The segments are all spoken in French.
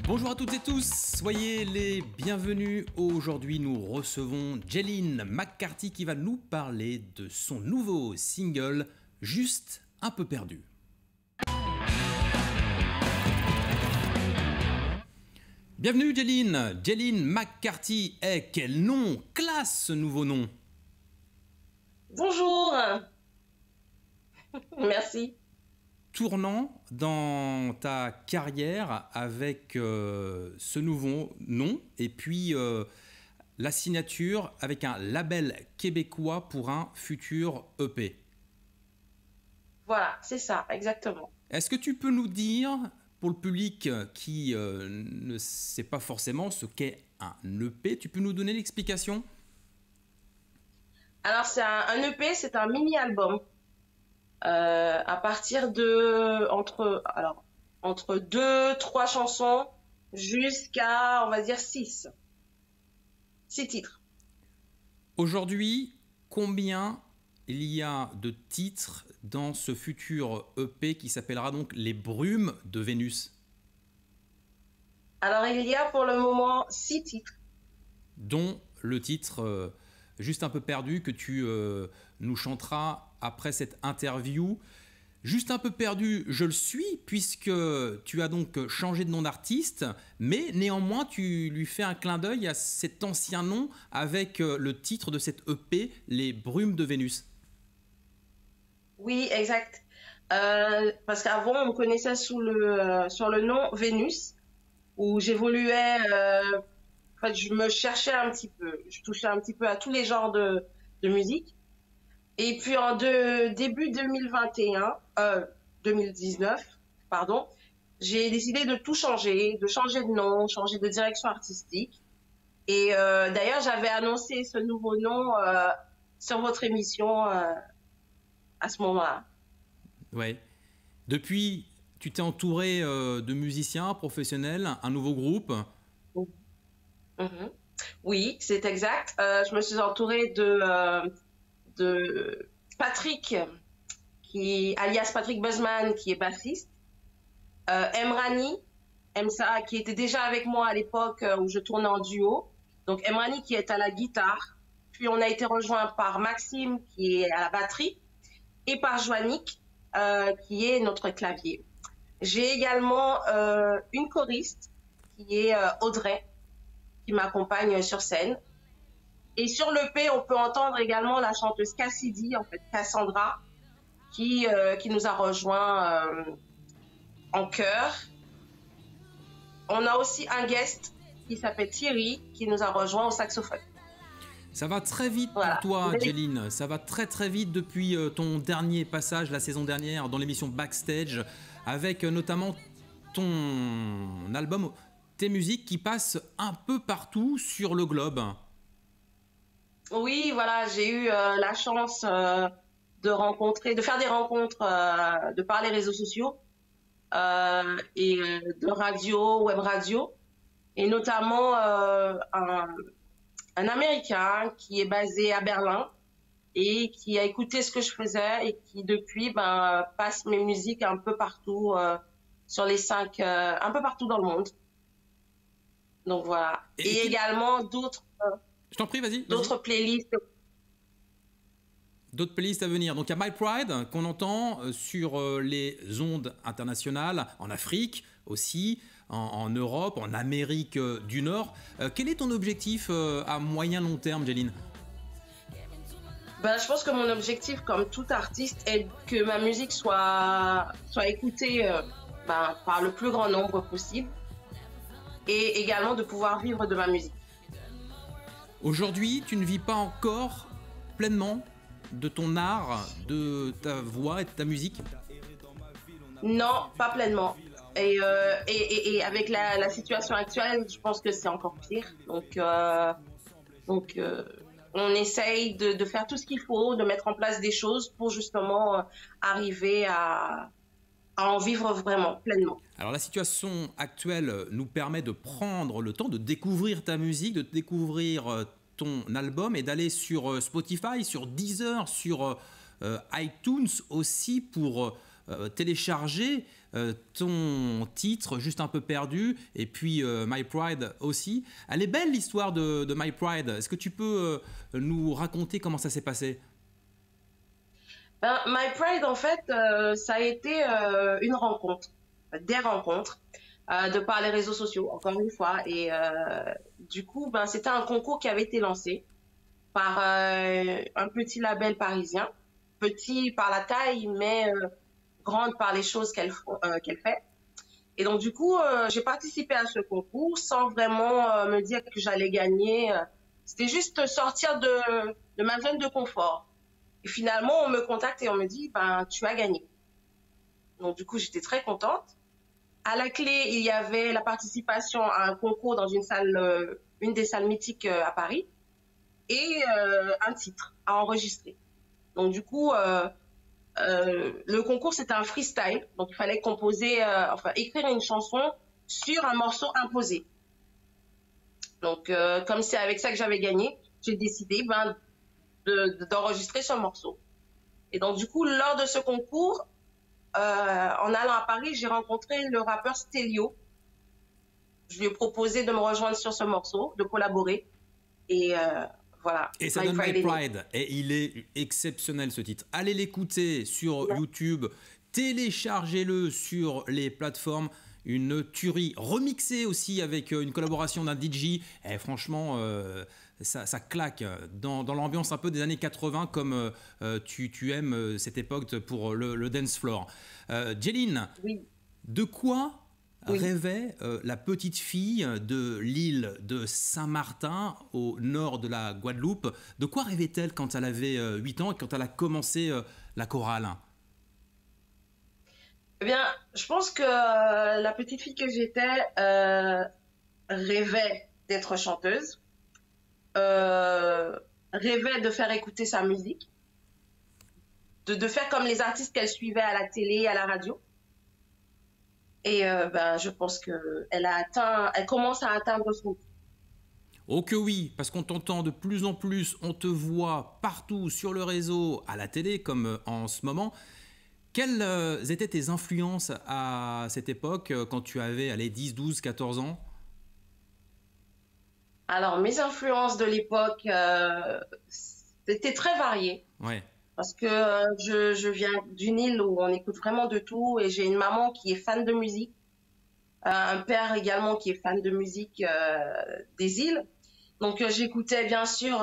Bonjour à toutes et tous, soyez les bienvenus. Aujourd'hui, nous recevons Jeline McCarthy qui va nous parler de son nouveau single, Juste un peu perdu. Bienvenue Jeline. Jeline McCarthy est quel nom? Classe ce nouveau nom. Bonjour. Merci. Tournant dans ta carrière avec ce nouveau nom et puis la signature avec un label québécois pour un futur EP. Voilà, c'est ça, exactement. Est-ce que tu peux nous dire, pour le public qui ne sait pas forcément ce qu'est un EP, tu peux nous donner l'explication? Alors, c'est un EP, c'est un mini-album. À partir de entre 2, 3 chansons jusqu'à, on va dire, 6 titres. Aujourd'hui, combien il y a de titres dans ce futur EP qui s'appellera donc Les Brumes de Vénus? Alors, il y a pour le moment 6 titres. Dont le titre Juste un peu perdu que tu nous chanteras après cette interview. Juste un peu perdu, je le suis, puisque tu as donc changé de nom d'artiste, mais néanmoins tu lui fais un clin d'œil à cet ancien nom avec le titre de cette EP, Les Brumes de Vénus. Oui, exact. Parce qu'avant, on me connaissait sur le nom Vénus, où j'évoluais. En fait, je me cherchais un petit peu. Je touchais un petit peu à tous les genres de musique. Et puis début 2019, pardon, j'ai décidé de tout changer, de changer de nom, changer de direction artistique. Et d'ailleurs, j'avais annoncé ce nouveau nom sur votre émission à ce moment-là. Ouais. Depuis, tu t'es entouré de musiciens professionnels, un nouveau groupe. Mhm. Oui, c'est exact. Je me suis entourée de Patrick, alias Patrick Buzzman, qui est bassiste. Emrani, Emsa, qui était déjà avec moi à l'époque où je tournais en duo. Donc Emrani qui est à la guitare. Puis on a été rejoint par Maxime qui est à la batterie et par Joannick qui est notre clavier. J'ai également une choriste qui est Audrey qui m'accompagne sur scène. Et sur l'EP, on peut entendre également la chanteuse Cassidy, en fait Cassandra, qui nous a rejoint en chœur. On a aussi un guest qui s'appelle Thierry, qui nous a rejoint au saxophone. Ça va très vite Voilà. pour toi, Jeline. Ça va très très vite depuis ton dernier passage la saison dernière dans l'émission Backstage, avec notamment ton album, tes musiques qui passent un peu partout sur le globe. Oui, voilà, j'ai eu la chance de faire des rencontres de par les réseaux sociaux et de radio, web radio, et notamment un Américain qui est basé à Berlin et qui a écouté ce que je faisais et qui depuis passe mes musiques un peu partout sur les 5, un peu partout dans le monde. Donc voilà. Et également d'autres. Je t'en prie, vas-y. D'autres playlists. D'autres playlists à venir. Donc il y a My Pride qu'on entend sur les ondes internationales, en Afrique aussi, en Europe, en Amérique du Nord. Quel est ton objectif à moyen long terme, Jeline? Je pense que mon objectif, comme tout artiste, est que ma musique soit écoutée par le plus grand nombre possible et également de pouvoir vivre de ma musique. Aujourd'hui, tu ne vis pas encore pleinement de ton art, de ta voix et de ta musique? Non, pas pleinement. Et avec la situation actuelle, je pense que c'est encore pire. Donc, on essaye de faire tout ce qu'il faut, de mettre en place des choses pour justement arriver à en vivre vraiment pleinement. Alors la situation actuelle nous permet de prendre le temps de découvrir ta musique, de découvrir ton album et d'aller sur Spotify, sur Deezer, sur iTunes aussi pour télécharger ton titre Juste un peu perdu et puis My Pride aussi. Elle est belle l'histoire de My Pride. Est-ce que tu peux nous raconter comment ça s'est passé? Ben, My Pride, en fait, ça a été une rencontre, des rencontres, de par les réseaux sociaux, encore une fois. Et du coup, ben, c'était un concours qui avait été lancé par un petit label parisien, petit par la taille, mais grande par les choses qu'elle fait. Et donc, du coup, j'ai participé à ce concours sans vraiment me dire que j'allais gagner. C'était juste sortir de ma zone de confort. Et finalement, on me contacte et on me dit, ben, tu as gagné. Donc, du coup, j'étais très contente. À la clé, il y avait la participation à un concours dans une des salles mythiques à Paris et un titre à enregistrer. Donc, du coup, le concours, c'était un freestyle. Donc, il fallait écrire une chanson sur un morceau imposé. Donc, comme c'est avec ça que j'avais gagné, j'ai décidé d'enregistrer ce morceau. Et donc, du coup, lors de ce concours, en allant à Paris, j'ai rencontré le rappeur Stelio. Je lui ai proposé de me rejoindre sur ce morceau, de collaborer. Et voilà. Et ça donne My Pride. Et il est exceptionnel ce titre. Allez l'écouter sur YouTube. Téléchargez-le sur les plateformes. Une tuerie remixée aussi avec une collaboration d'un DJ. Et franchement, ça claque dans l'ambiance un peu des années 80 comme tu aimes cette époque pour le dance floor. Jeline, oui. De quoi rêvait la petite fille de l'île de Saint-Martin au nord de la Guadeloupe? De quoi rêvait-elle quand elle avait 8 ans et quand elle a commencé la chorale? Eh bien, je pense que la petite fille que j'étais rêvait d'être chanteuse, rêvait de faire écouter sa musique, de faire comme les artistes qu'elle suivait à la télé, à la radio. Et je pense elle commence à atteindre son but. Oh que oui, parce qu'on t'entend de plus en plus, on te voit partout sur le réseau, à la télé comme en ce moment. Quelles étaient tes influences à cette époque quand tu avais 10, 12, 14 ans? Alors, mes influences de l'époque, c'était très varié. Ouais. Parce que je viens d'une île où on écoute vraiment de tout et j'ai une maman qui est fan de musique, un père également qui est fan de musique des îles. Donc j'écoutais bien sûr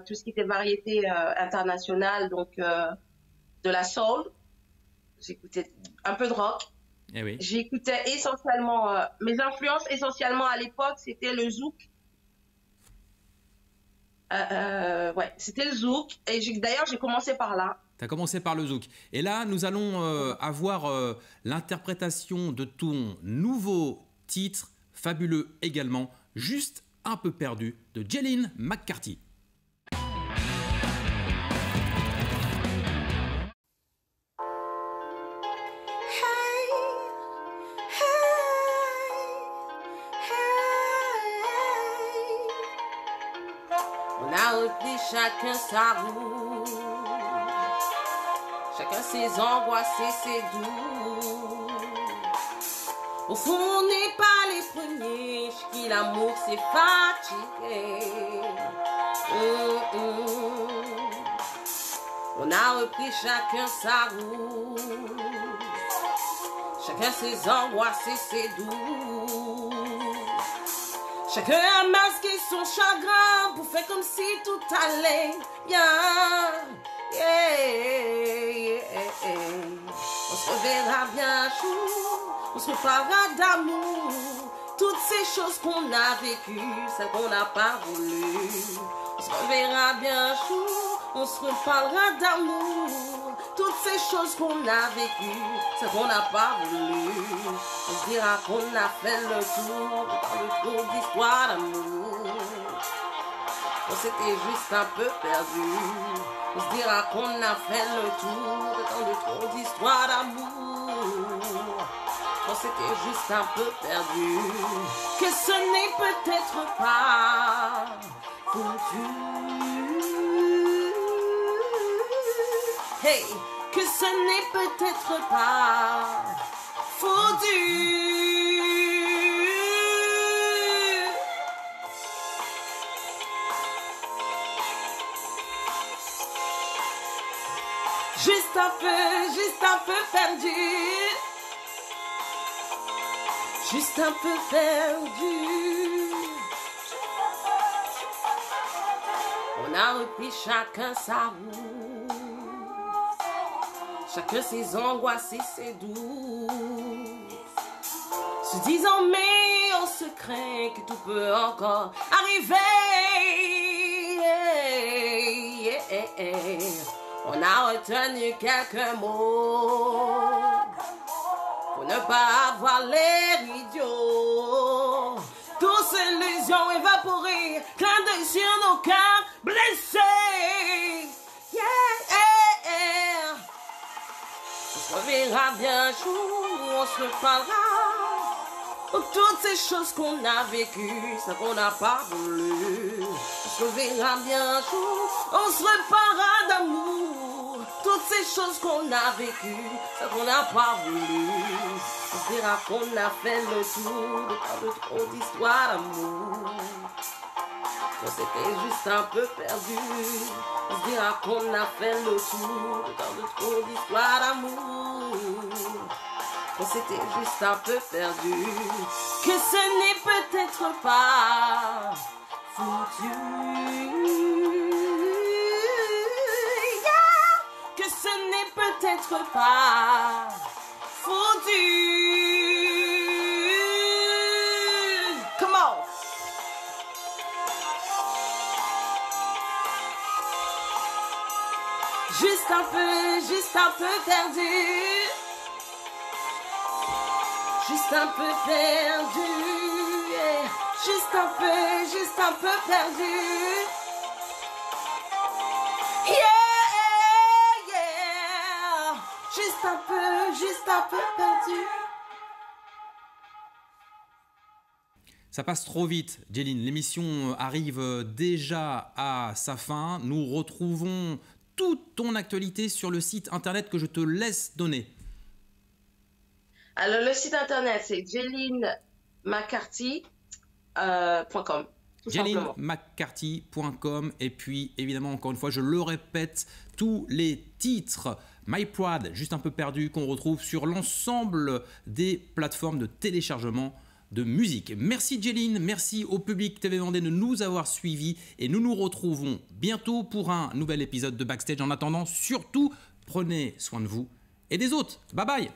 tout ce qui était variété internationale, donc de la soul. J'écoutais un peu de rock. Eh oui. J'écoutais essentiellement, mes influences essentiellement à l'époque, c'était le zouk. C'était le zouk. Et d'ailleurs, j'ai commencé par là. Tu as commencé par le zouk. Et là, nous allons avoir l'interprétation de ton nouveau titre, fabuleux également, Juste un peu perdu, de Jeline McCarthy. On a repris chacun sa route, chacun ses angoisses et ses doutes. Au fond, on n'est pas les premiers, qui l'amour s'est fatigué. On a repris chacun sa route, chacun ses angoisses et ses doutes. Chacun a masqué son chagrin pour faire comme si tout allait bien. On se reverra bien un jour, on se reparlera d'amour. Toutes ces choses qu'on a vécues, celles qu'on n'a pas voulu. On se reverra bien un jour, on se reparlera d'amour. Toutes ces choses qu'on a vécues, celles qu'on n'a pas voulu. On se dira qu'on a fait le tour dans le tour d'histoire d'amour. On s'était juste un peu perdu. On se dira qu'on a fait le tour dans le tour d'histoire d'amour. On s'était juste un peu perdu. Que ce n'est peut-être pas foutu. Hey, que ce n'est peut-être pas foutu. Juste un peu perdu. Juste un peu perdu. On a repris chacun sa route. Chacun ses angoisses et ses doutes. Se disant mais on se craint que tout peut encore arriver. On a retenu quelques mots pour ne pas avoir l'air idiot. Tous illusions évaporées, clin d'œil sur nos cœurs blessés. Yeah. On se reverra bien un jour, on se reparlera. Pour toutes ces choses qu'on a vécues, ça qu'on n'a pas voulu. On se reverra bien un jour, on se reparlera d'amour. Toutes ces choses qu'on a vécues, ça qu'on n'a pas voulu. On se dira qu'on a fait le tour de tant de trop d'histoires d'amour. Qu'on s'était juste un peu perdu. On se dira qu'on a fait le tour de tant de trop d'histoires d'amour. Qu'on s'était juste un peu perdu. Que ce n'est peut-être pas foutu. Que ce n'est peut-être pas foutu. Come on. Juste un peu perdu. Juste un peu perdu. Yeah. Juste un peu perdu. Juste un peu perdu. Ça passe trop vite, Jeline. L'émission arrive déjà à sa fin. Nous retrouvons toute ton actualité sur le site internet que je te laisse donner. Alors, le site internet, c'est JelinMcCarthy.com. JelinMcCarthy.com. Et puis, évidemment, encore une fois, je le répète, tous les titres My Pride, juste un peu perdu, qu'on retrouve sur l'ensemble des plateformes de téléchargement de musique. Merci Jeline, merci au public TV Vendée de nous avoir suivis et nous nous retrouvons bientôt pour un nouvel épisode de Backstage. En attendant, surtout, prenez soin de vous et des autres. Bye bye.